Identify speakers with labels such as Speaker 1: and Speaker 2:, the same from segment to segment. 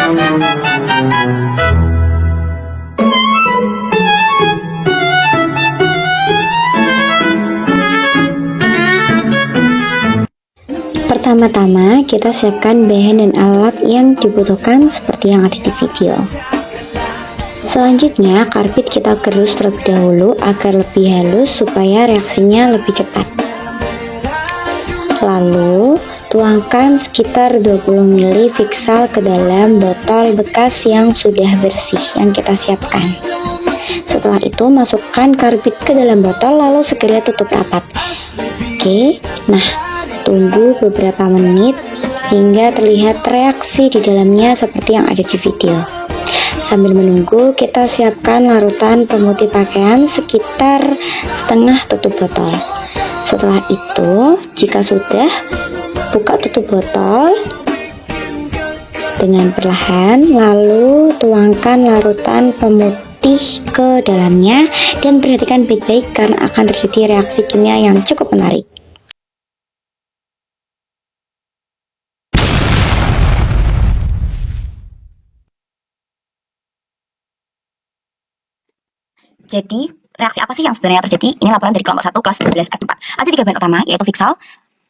Speaker 1: Pertama-tama, kita siapkan bahan dan alat yang dibutuhkan seperti yang ada di video. Selanjutnya, karbit kita gerus terlebih dahulu agar lebih halus supaya reaksinya lebih cepat. Lalu, tuangkan sekitar 20 ml Fixal ke dalam botol bekas yang sudah bersih yang kita siapkan. Setelah itu, masukkan karbit ke dalam botol lalu segera tutup rapat. Oke, nah tunggu beberapa menit hingga terlihat reaksi di dalamnya seperti yang ada di video. Sambil menunggu, kita siapkan larutan pemutih pakaian sekitar setengah tutup botol. Setelah itu, jika sudah, buka tutup botol dengan perlahan, lalu tuangkan larutan pemutih ke dalamnya dan perhatikan baik-baik karena akan terjadi reaksi kimia yang cukup menarik.
Speaker 2: Jadi, reaksi apa sih yang sebenarnya terjadi? Ini laporan dari kelompok 1 kelas 12 F4. Ada 3 bahan utama, yaitu Fixal,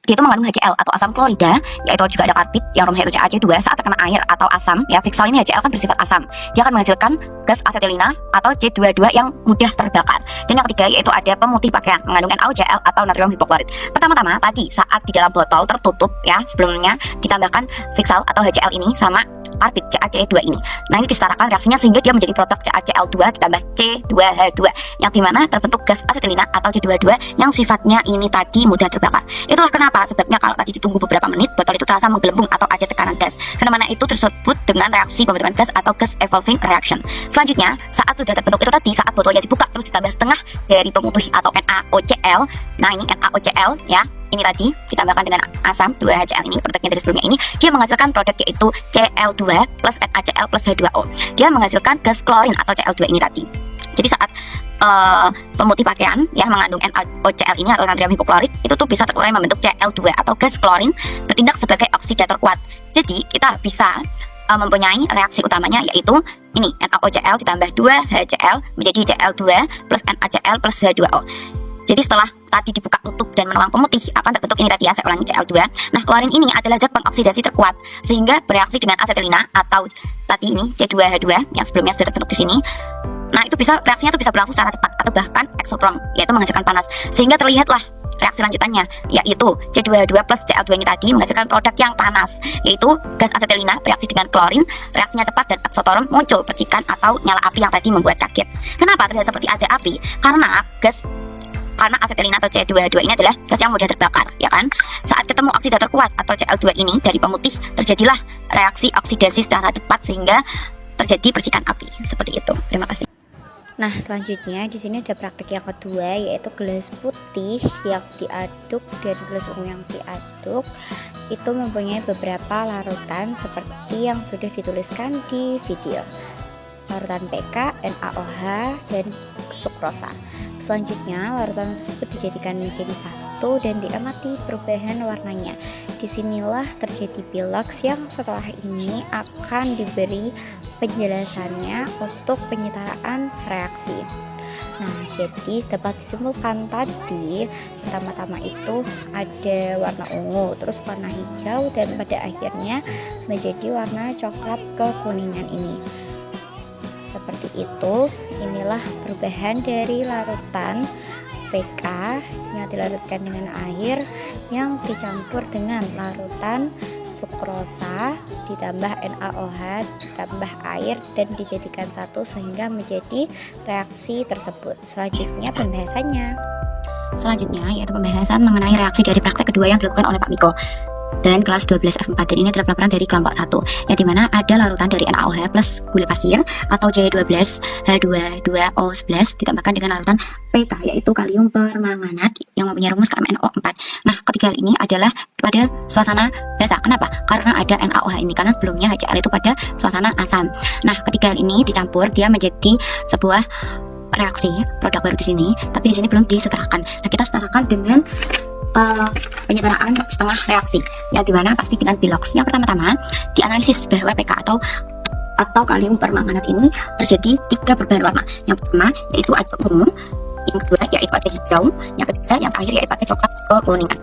Speaker 2: dia itu mengandung HCl atau asam klorida, yaitu juga ada karbit yang rumahnya itu CaC2. Saat terkena air atau asam, ya Fixal ini HCl kan bersifat asam. Dia akan menghasilkan gas asetilina atau C22 yang mudah terbakar. Dan yang ketiga yaitu ada pemutih pakaian, mengandung NaOCl atau natrium hipoklorit. Pertama-tama tadi saat di dalam botol tertutup ya, sebelumnya ditambahkan Fixal atau HCl ini sama karbit CaC2 ini. Nah, ini disetarakan reaksinya sehingga dia menjadi produk CaCl2 ditambah C2H2 yang dimana terbentuk gas asetilina atau C22 yang sifatnya ini tadi mudah terbakar. Itulah kenapa sebabnya kalau tadi ditunggu beberapa menit botol itu terasa menggelembung atau ada tekanan gas. Fenomena itu tersebut dengan reaksi pembentukan gas atau gas evolving reaction. Selanjutnya, saat sudah terbentuk itu tadi, saat botolnya dibuka terus ditambah setengah dari pemutih atau NaOCl. Nah, ini NaOCl ya. Ini tadi ditambahkan dengan asam 2HCl ini, produknya dari sebelumnya ini, dia menghasilkan produk yaitu Cl2 plus NaCl plus H2O. Dia menghasilkan gas klorin atau Cl2 ini tadi. Jadi saat pemutih pakaian yang mengandung NaOCl ini atau natrium hipoklorit itu tuh bisa terurai membentuk Cl2 atau gas klorin bertindak sebagai oksidator kuat. Jadi kita bisa mempunyai reaksi utamanya yaitu ini NaOCl ditambah 2HCl menjadi Cl2 plus NaCl plus H2O. Jadi setelah tadi dibuka tutup dan menuang pemutih akan terbentuk ini tadi ya, saya ulangi Cl2. Nah, klorin ini adalah zat pengoksidasi terkuat sehingga bereaksi dengan asetilina atau tadi ini C2H2 yang sebelumnya sudah terbentuk di sini. Nah, itu reaksinya itu bisa berlangsung secara cepat atau bahkan eksotron, yaitu menghasilkan panas. Sehingga terlihatlah reaksi lanjutannya yaitu C2H2 plus Cl2 ini tadi menghasilkan produk yang panas, yaitu gas asetilina bereaksi dengan klorin, reaksinya cepat dan eksotron, muncul percikan atau nyala api yang tadi membuat kaget. Kenapa terlihat seperti ada api? Karena asetilina atau C2H2 ini adalah gas yang mudah terbakar, ya kan? Saat ketemu oksidator kuat atau Cl2 ini dari pemutih, terjadilah reaksi oksidasi secara cepat sehingga terjadi percikan api. Seperti itu. Terima kasih.
Speaker 1: Nah, selanjutnya di sini ada praktik yang kedua yaitu gelas putih yang diaduk dan gelas ungu yang diaduk. Itu mempunyai beberapa larutan seperti yang sudah dituliskan di video. Larutan PK, NaOH, dan sukrosa. Selanjutnya, larutan tersebut dijadikan menjadi satu dan diamati perubahan warnanya. Disinilah terjadi biloks yang setelah ini akan diberi penjelasannya untuk penyetaraan reaksi. Nah, jadi dapat disimpulkan tadi pertama-tama itu ada warna ungu, terus warna hijau, dan pada akhirnya menjadi warna coklat kekuningan ini. Seperti itu, inilah perubahan dari larutan PK yang dilarutkan dengan air yang dicampur dengan larutan sukrosa ditambah NaOH ditambah air dan dijadikan satu sehingga menjadi reaksi tersebut. Selanjutnya pembahasannya.
Speaker 2: Selanjutnya yaitu pembahasan mengenai reaksi dari praktek kedua yang dilakukan oleh Pak Miko dan kelas 12 F4. Dan ini adalah pelaporan dari kelompok 1 yang dimana ada larutan dari NaOH plus gula pasir atau C12H22O11 ditambahkan dengan larutan PK yaitu kalium permanganat yang mempunyai rumus KMNO4. Nah, ketiga hal ini adalah pada suasana basah. Kenapa? Karena ada NaOH ini, karena sebelumnya HCl itu pada suasana asam. Nah, ketiga hal ini dicampur dia menjadi sebuah reaksi produk baru di sini, tapi di sini belum disetarakan. Nah, kita setarakan dengan penyetaraan setengah reaksi yang dimana pasti dengan biloks. Yang pertama-tama dianalisis bahwa PK atau atau kalium permanganat ini terjadi 3 perubahan warna. Yang pertama yaitu ada ungu, yang kedua yaitu ada hijau, yang ketiga yang terakhir yaitu ada coklat kekuningan.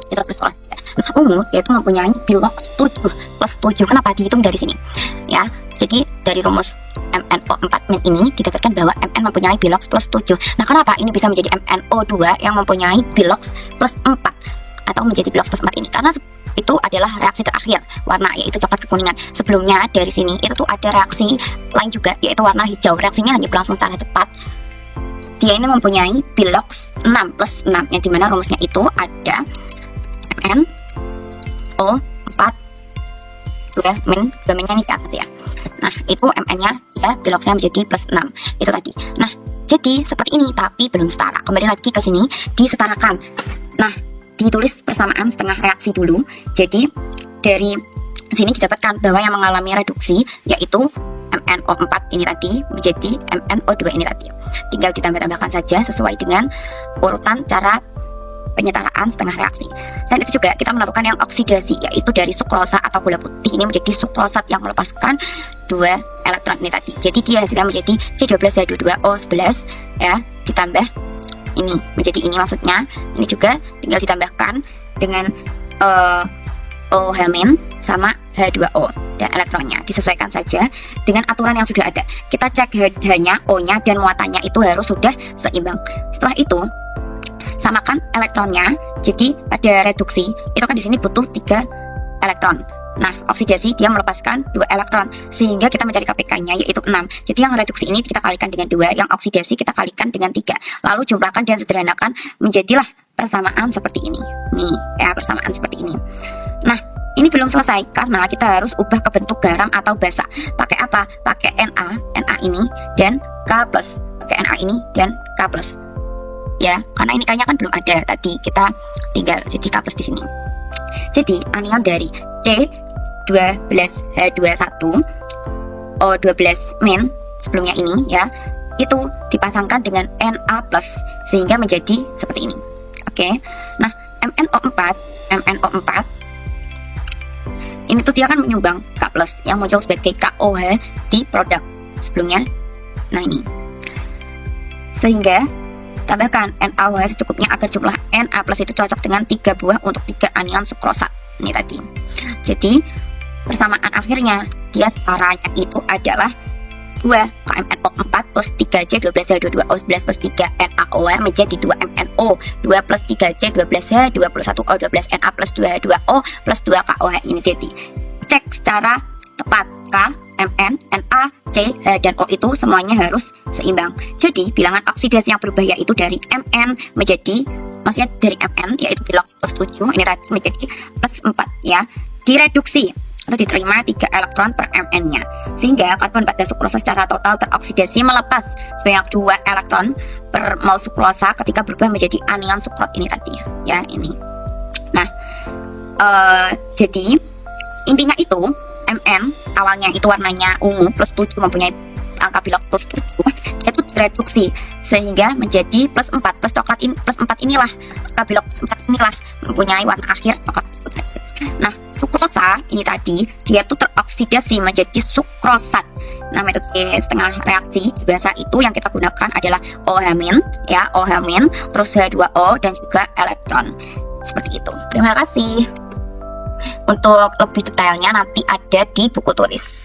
Speaker 2: Kita tulis soal saja. Nah, ungu yaitu mempunyai bilox 7 plus 7. Kenapa dihitung dari sini? Ya, jadi dari rumus MnO4- ini didapatkan bahwa Mn mempunyai bilox plus 7. Nah, kenapa ini bisa menjadi MnO2 yang mempunyai bilox plus 4 atau menjadi bilox plus 4 ini? Karena itu adalah reaksi terakhir warna yaitu coklat kekuningan. Sebelumnya dari sini itu tuh ada reaksi lain juga yaitu warna hijau. Reaksinya hanya berlangsung secara cepat. Dia ini mempunyai bilox 6 plus 6 yang dimana rumusnya itu ada MnO4 2 minnya ini di atas ya. Nah, itu Mn-nya ya biloxnya menjadi plus 6 itu tadi. Nah, jadi seperti ini tapi belum setara. Kembali lagi ke sini disetarakan. Nah, ditulis persamaan setengah reaksi dulu. Jadi dari sini didapatkan bahwa yang mengalami reduksi yaitu MnO4 ini tadi menjadi MnO2 ini tadi. Tinggal ditambah-tambahkan saja sesuai dengan urutan cara penyetaraan setengah reaksi. Selain itu juga kita menentukan yang oksidasi yaitu dari sukrosa atau gula putih ini menjadi sukrosat yang melepaskan 2 elektron ini tadi. Jadi dia hasilnya menjadi C12H22O11 ya, ditambah ini menjadi ini maksudnya. Ini juga tinggal ditambahkan dengan OH- sama H2O dan elektronnya disesuaikan saja dengan aturan yang sudah ada. Kita cek H-nya, O-nya dan muatannya itu harus sudah seimbang. Setelah itu samakan elektronnya. Jadi pada reduksi itu kan di sini butuh 3 elektron. Nah, oksidasi dia melepaskan 2 elektron sehingga kita mencari KPK-nya yaitu 6. Jadi yang reduksi ini kita kalikan dengan 2, yang oksidasi kita kalikan dengan 3. Lalu jumlahkan dan sederhanakan menjadilah persamaan seperti ini. Nih, ya persamaan seperti ini. Nah, ini belum selesai karena kita harus ubah ke bentuk garam atau basa. Pakai apa? Pakai Na ini dan K+. Pakai Na ini dan K+. Ya, karena ini kayaknya kan belum ada tadi, kita tinggal jadi K+ di sini. Jadi anion dari C12H21 O12- sebelumnya ini ya, itu dipasangkan dengan Na+ sehingga menjadi seperti ini. Oke. Nah, MnO4 ini tuh dia kan menyumbang K+ yang muncul sebagai KOH di produk sebelumnya. Nah, ini. Sehingga tambahkan NaOH secukupnya agar jumlah Na+ itu cocok dengan 3 buah untuk 3 anion sukrosat ini tadi. Jadi persamaan akhirnya dia setaranya itu adalah 2 KMnO4 plus 3C12H22O11 plus 3 NaOH menjadi 2 MnO 2 plus 3C12H21O12 Na plus 2H2O plus 2 KOH ini jadi. Cek secara tepat K, Mn, Na, C, H, dan O itu semuanya harus seimbang. Jadi bilangan oksidasi yang berubah yaitu dari Mn menjadi, maksudnya dari Mn yaitu bilox plus 7 ini tadi menjadi plus 4 ya, direduksi atau diterima 3 elektron per Mn-nya sehingga karbon pada sukrosa secara total teroksidasi melepas sebanyak 2 elektron per mol sukrosa ketika berubah menjadi anion sukrot ini tadi ya, ini. Nah, jadi intinya itu Mn awalnya itu warnanya ungu plus 7 mempunyai angka bilox plus 7, dia itu direduksi sehingga menjadi plus 4 plus coklat ini, plus 4 inilah angka bilox plus 4 inilah mempunyai warna akhir coklat plus 7. Nah, sukrosa ini tadi dia itu teroksidasi menjadi sukrosat. Nah, metode setengah reaksi di basa itu yang kita gunakan adalah OH- ya, OH- terus H2O dan juga elektron. Seperti itu. Terima kasih. Untuk lebih detailnya nanti ada di buku tulis.